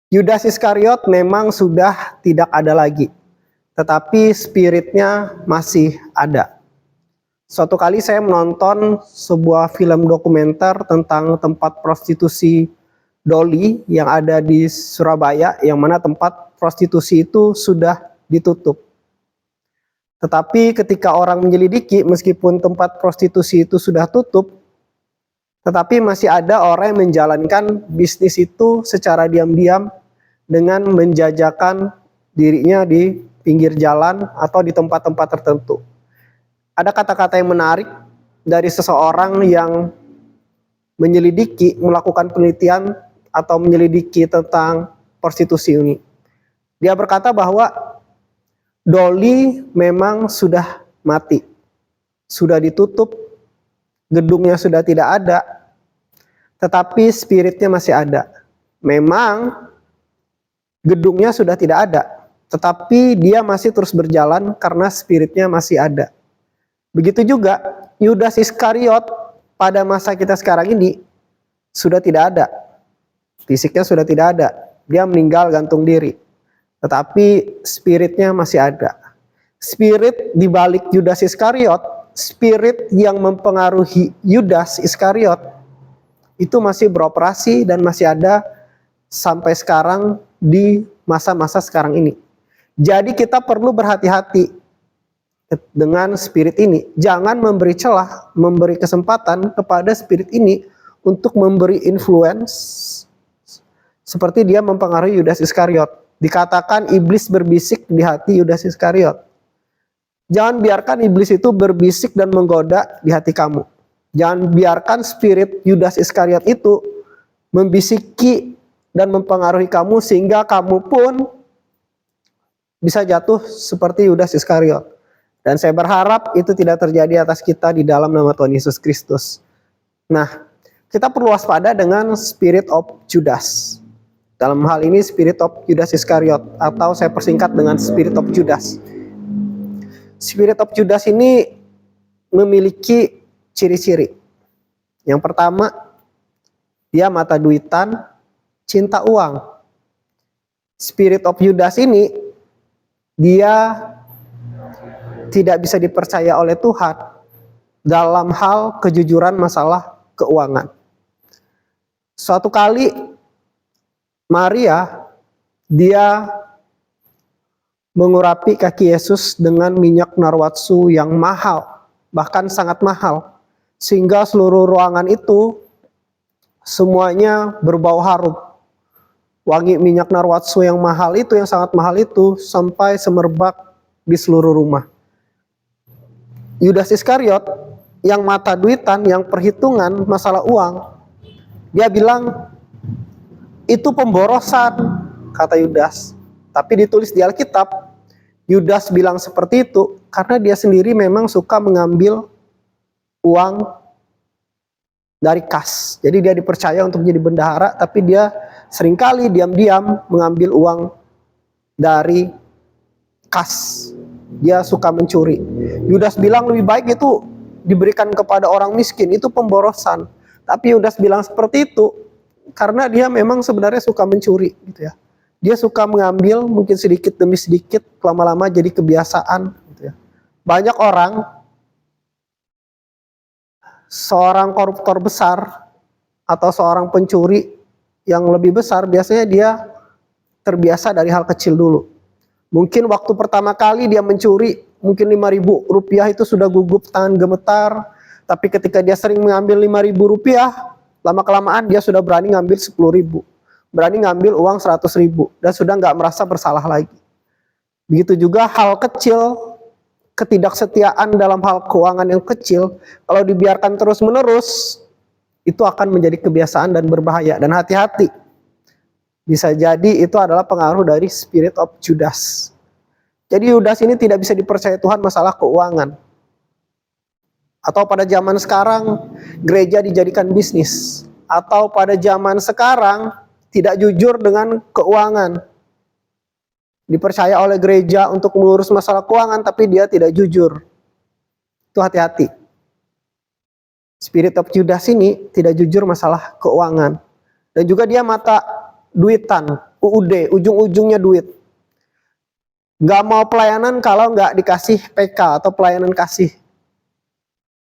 Yudas Iskariot memang sudah tidak ada lagi, tetapi spiritnya masih ada. Suatu kali saya menonton sebuah film dokumenter tentang tempat prostitusi Doli yang ada di Surabaya, yang mana tempat prostitusi itu sudah ditutup. Tetapi ketika orang menyelidiki, meskipun tempat prostitusi itu sudah tutup, tetapi masih ada orang yang menjalankan bisnis itu secara diam-diam dengan menjajakan dirinya di pinggir jalan atau di tempat-tempat tertentu. Ada kata-kata yang menarik dari seseorang yang menyelidiki, melakukan penelitian atau menyelidiki tentang prostitusi ini. Dia berkata bahwa Doli memang sudah mati, sudah ditutup, gedungnya sudah tidak ada, tetapi spiritnya masih ada. Memang gedungnya sudah tidak ada, tetapi dia masih terus berjalan karena spiritnya masih ada. Begitu juga Yudas Iskariot pada masa kita sekarang ini sudah tidak ada. Fisiknya sudah tidak ada. Dia meninggal gantung diri. Tetapi spiritnya masih ada. Spirit di balik Yudas Iskariot, spirit yang mempengaruhi Yudas Iskariot itu masih beroperasi dan masih ada sampai sekarang di masa-masa sekarang ini. Jadi kita perlu berhati-hati dengan spirit ini. Jangan memberi celah, memberi kesempatan kepada spirit ini untuk memberi influence seperti dia mempengaruhi Yudas Iskariot. Dikatakan iblis berbisik di hati Yudas Iskariot. Jangan biarkan iblis itu berbisik dan menggoda di hati kamu. Jangan biarkan spirit Yudas Iskariot itu membisiki dan mempengaruhi kamu sehingga kamu pun bisa jatuh seperti Yudas Iskariot. Dan saya berharap itu tidak terjadi atas kita di dalam nama Tuhan Yesus Kristus. Nah, kita perlu waspada dengan spirit of Judas. Dalam hal ini spirit of Yudas Iskariot, atau saya persingkat dengan spirit of Judas. Spirit of Judas ini memiliki ciri-ciri. Yang pertama, dia mata duitan, cinta uang. Spirit of Judas ini, dia tidak bisa dipercaya oleh Tuhan dalam hal kejujuran masalah keuangan. Suatu kali Maria, dia mengurapi kaki Yesus dengan minyak narwatsu yang mahal, bahkan sangat mahal, sehingga seluruh ruangan itu semuanya berbau harum. Wangi minyak narwatsu yang mahal itu, yang sangat mahal itu, sampai semerbak di seluruh rumah. Yudas Iskariot yang mata duitan, yang perhitungan masalah uang, dia bilang itu pemborosan, kata Yudas. Tapi ditulis di Alkitab, Yudas bilang seperti itu karena dia sendiri memang suka mengambil uang dari kas. Jadi dia dipercaya untuk jadi bendahara, tapi dia seringkali diam-diam mengambil uang dari kas. Dia suka mencuri. Yudas bilang lebih baik itu diberikan kepada orang miskin, itu pemborosan. Tapi Yudas bilang seperti itu karena dia memang sebenarnya suka mencuri, gitu ya. Dia suka mengambil mungkin sedikit demi sedikit, lama-lama jadi kebiasaan, gitu ya. Banyak orang, seorang koruptor besar atau seorang pencuri yang lebih besar, biasanya dia terbiasa dari hal kecil dulu. Mungkin waktu pertama kali dia mencuri, mungkin 5.000 rupiah itu sudah gugup, tangan gemetar. Tapi ketika dia sering mengambil 5.000 rupiah, lama-kelamaan dia sudah berani ngambil 10.000. Berani ngambil uang 100.000. Dan sudah nggak merasa bersalah lagi. Begitu juga hal kecil, ketidaksetiaan dalam hal keuangan yang kecil, kalau dibiarkan terus-menerus, itu akan menjadi kebiasaan dan berbahaya. Dan hati-hati. Bisa jadi itu adalah pengaruh dari spirit of Judas. Jadi Yudas ini tidak bisa dipercaya Tuhan masalah keuangan. Atau pada zaman sekarang gereja dijadikan bisnis. Atau pada zaman sekarang tidak jujur dengan keuangan. Dipercaya oleh gereja untuk mengurus masalah keuangan tapi dia tidak jujur. Itu hati-hati. Spirit of Judas ini tidak jujur masalah keuangan. Dan juga dia mata duitan. UUD, ujung-ujungnya duit. Nggak mau pelayanan kalau nggak dikasih PK atau pelayanan kasih.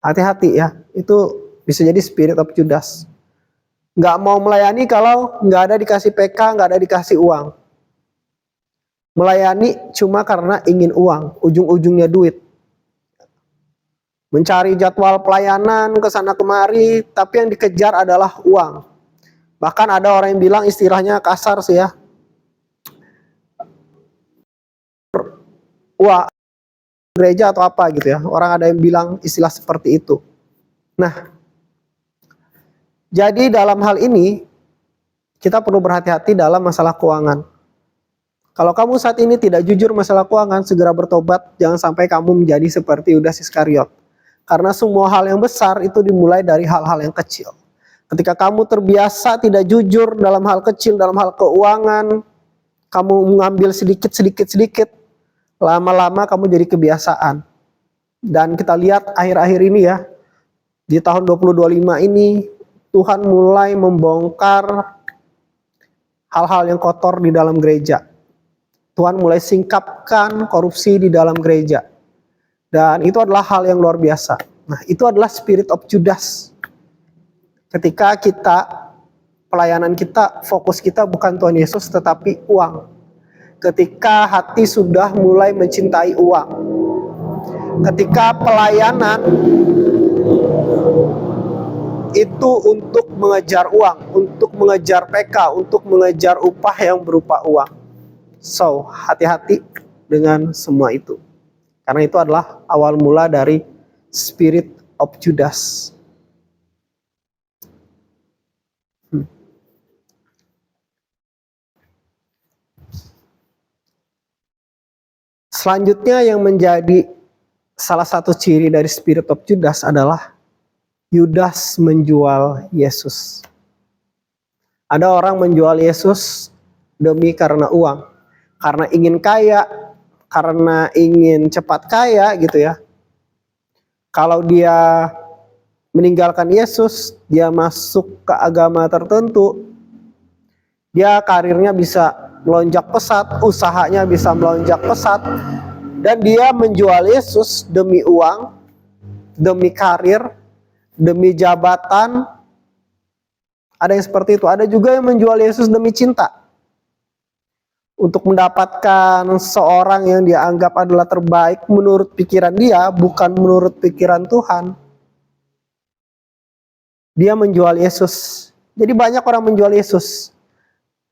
Hati-hati ya, itu bisa jadi spirit of Judas. Nggak mau melayani kalau nggak ada dikasih PK, nggak ada dikasih uang. Melayani cuma karena ingin uang, ujung-ujungnya duit. Mencari jadwal pelayanan ke sana kemari, tapi yang dikejar adalah uang. Bahkan ada orang yang bilang istilahnya kasar sih ya. Wah, gereja atau apa gitu ya. Orang ada yang bilang istilah seperti itu. Nah, jadi dalam hal ini kita perlu berhati-hati dalam masalah keuangan. Kalau kamu saat ini tidak jujur masalah keuangan, segera bertobat. Jangan sampai kamu menjadi seperti Yudas Iskariot. Karena semua hal yang besar itu dimulai dari hal-hal yang kecil. Ketika kamu terbiasa tidak jujur dalam hal kecil, dalam hal keuangan, kamu mengambil sedikit, lama-lama kamu jadi kebiasaan. Dan kita lihat akhir-akhir ini ya, di tahun 2025 ini, Tuhan mulai membongkar hal-hal yang kotor di dalam gereja. Tuhan mulai singkapkan korupsi di dalam gereja. Dan itu adalah hal yang luar biasa. Nah, itu adalah spirit of Judas. Ketika pelayanan kita, fokus kita bukan Tuhan Yesus tetapi uang. Ketika hati sudah mulai mencintai uang. Ketika pelayanan itu untuk mengejar uang, untuk mengejar PK, untuk mengejar upah yang berupa uang. So, hati-hati dengan semua itu. Karena itu adalah awal mula dari spirit of Judas. Selanjutnya yang menjadi salah satu ciri dari spirit of Judas adalah Yudas menjual Yesus. Ada orang menjual Yesus demi karena uang, karena ingin kaya, karena ingin cepat kaya gitu ya. Kalau dia meninggalkan Yesus, dia masuk ke agama tertentu, dia karirnya bisa melonjak pesat, usahanya bisa melonjak pesat, dan dia menjual Yesus demi uang, demi karir, demi jabatan. Ada yang seperti itu. Ada juga yang menjual Yesus demi cinta. Untuk mendapatkan seorang yang dia anggap adalah terbaik menurut pikiran dia, bukan menurut pikiran Tuhan. Dia menjual Yesus. Jadi banyak orang menjual Yesus.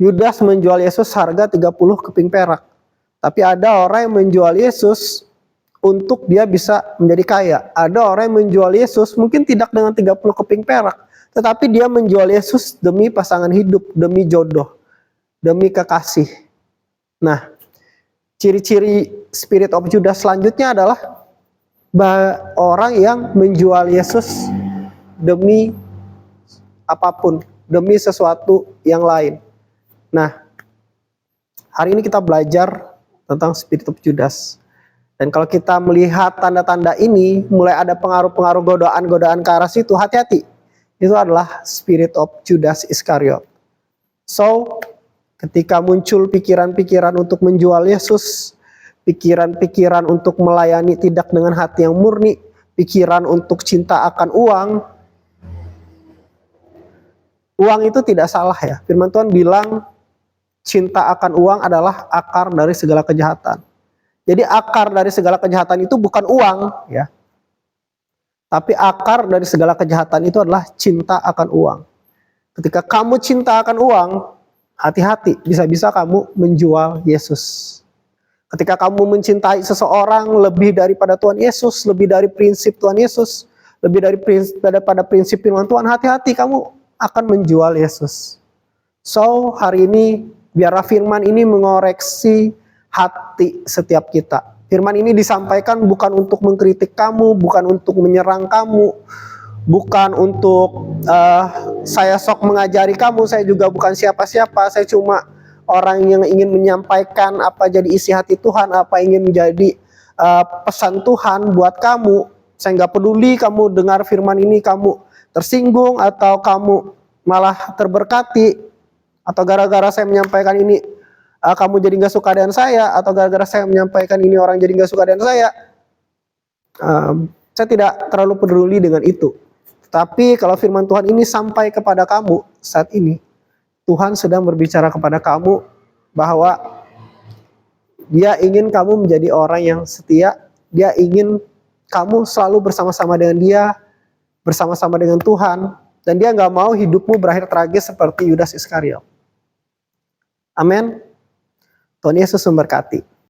Yudas menjual Yesus harga 30 keping perak. Tapi ada orang yang menjual Yesus untuk dia bisa menjadi kaya. Ada orang yang menjual Yesus mungkin tidak dengan 30 keping perak, tetapi dia menjual Yesus demi pasangan hidup, demi jodoh, demi kekasih. Nah, ciri-ciri spirit of Judas selanjutnya adalah orang yang menjual Yesus demi apapun, demi sesuatu yang lain. Nah, hari ini kita belajar tentang spirit of Judas. Dan kalau kita melihat tanda-tanda ini, mulai ada pengaruh-pengaruh godaan-godaan ke arah situ, hati-hati. Itu adalah spirit of Judas Iskariot. So, ketika muncul pikiran-pikiran untuk menjual Yesus, pikiran-pikiran untuk melayani tidak dengan hati yang murni, pikiran untuk cinta akan uang, uang itu tidak salah ya. Firman Tuhan bilang cinta akan uang adalah akar dari segala kejahatan. Jadi akar dari segala kejahatan itu bukan uang ya. Tapi akar dari segala kejahatan itu adalah cinta akan uang. Ketika kamu cinta akan uang, hati-hati, bisa-bisa kamu menjual Yesus. Ketika kamu mencintai seseorang lebih daripada Tuhan Yesus, lebih dari prinsip Tuhan Yesus, lebih daripada prinsip firman Tuhan, hati-hati kamu akan menjual Yesus. So, hari ini biarlah firman ini mengoreksi hati setiap kita. Firman ini disampaikan bukan untuk mengkritik kamu, bukan untuk menyerang kamu, bukan untuk saya sok mengajari kamu, saya juga bukan siapa-siapa, saya cuma orang yang ingin menyampaikan apa jadi isi hati Tuhan, apa ingin menjadi pesan Tuhan buat kamu. Saya nggak peduli kamu dengar firman ini, kamu tersinggung atau kamu malah terberkati, Atau gara-gara saya menyampaikan ini kamu jadi gak suka dengan saya, atau gara-gara saya menyampaikan ini orang jadi gak suka dengan saya tidak terlalu peduli dengan itu. Tapi kalau firman Tuhan ini sampai kepada kamu saat ini, Tuhan sedang berbicara kepada kamu bahwa Dia ingin kamu menjadi orang yang setia. Dia ingin kamu selalu bersama-sama dengan Dia, bersama-sama dengan Tuhan. Dan Dia gak mau hidupmu berakhir tragis seperti Yudas Iskariot. Amin. Tuhan Yesus memberkati.